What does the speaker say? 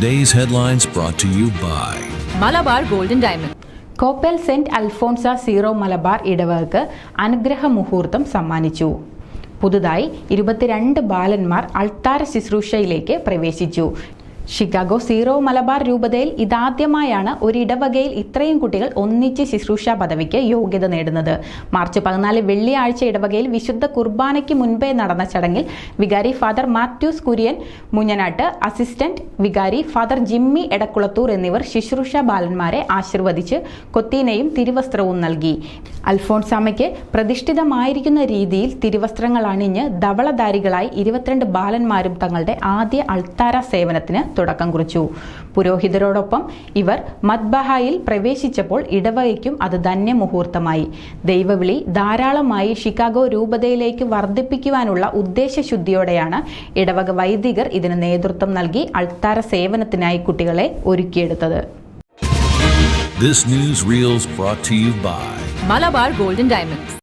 Today's headlines brought to you by Malabar Golden Diamond. Coppell saint Alphonsa Syro Malabar ഇടവകക്ക് അനുഗ്രഹ മുഹൂർത്തം സമ്മാനിച്ചു. പുതുതായി 22 ബാലന്മാർ അൾത്താര ശുശ്രൂഷയിലേക്ക് പ്രവേശിച്ചു. ഷിക്കാഗോ സീറോ മലബാർ രൂപതയിൽ ഇതാദ്യമായാണ് ഒരു ഇടവകയിൽ ഇത്രയും കുട്ടികൾ ഒന്നിച്ച് ശുശ്രൂഷ പദവിക്ക് യോഗ്യത നേടുന്നത്. മാർച്ച് 14 വെള്ളിയാഴ്ച ഇടവകയിൽ വിശുദ്ധ കുർബാനയ്ക്ക് മുൻപേ നടന്ന ചടങ്ങിൽ വികാരി ഫാദർ മാത്യൂസ് കുര്യൻ മുഞ്ഞനാട്ട്, അസിസ്റ്റന്റ് വികാരി ഫാദർ ജിമ്മി എടക്കുളത്തൂർ എന്നിവർ ശുശ്രൂഷ ബാലന്മാരെ ആശീർവദിച്ച് കൊത്തീനയും തിരുവസ്ത്രവും നൽകി. അൽഫോൺസാമയ്ക്ക് പ്രതിഷ്ഠിതമായിരിക്കുന്ന രീതിയിൽ തിരുവസ്ത്രങ്ങൾ അണിഞ്ഞ് ധവളധാരികളായി 22 ബാലന്മാരും തങ്ങളുടെ ആദ്യ അൾത്താര സേവനത്തിന് തുടക്കം കുറിച്ചു. പുരോഹിതരോടൊപ്പം ഇവർ മദ്ബഹായിൽ പ്രവേശിച്ചപ്പോൾ ഇടവകയ്ക്കും അത് ധന്യമുഹൂർത്തമായി. ദൈവവിളി ധാരാളമായി ഷിക്കാഗോ രൂപതയിലേക്ക് വർദ്ധിപ്പിക്കുവാനുള്ള ഉദ്ദേശശുദ്ധിയോടെയാണ് ഇടവക വൈദികർ ഇതിന് നേതൃത്വം നൽകി അൾത്താര സേവനത്തിനായി കുട്ടികളെ ഒരുക്കിയെടുത്തത്. This news reels brought to you by Malabar Golden Diamonds.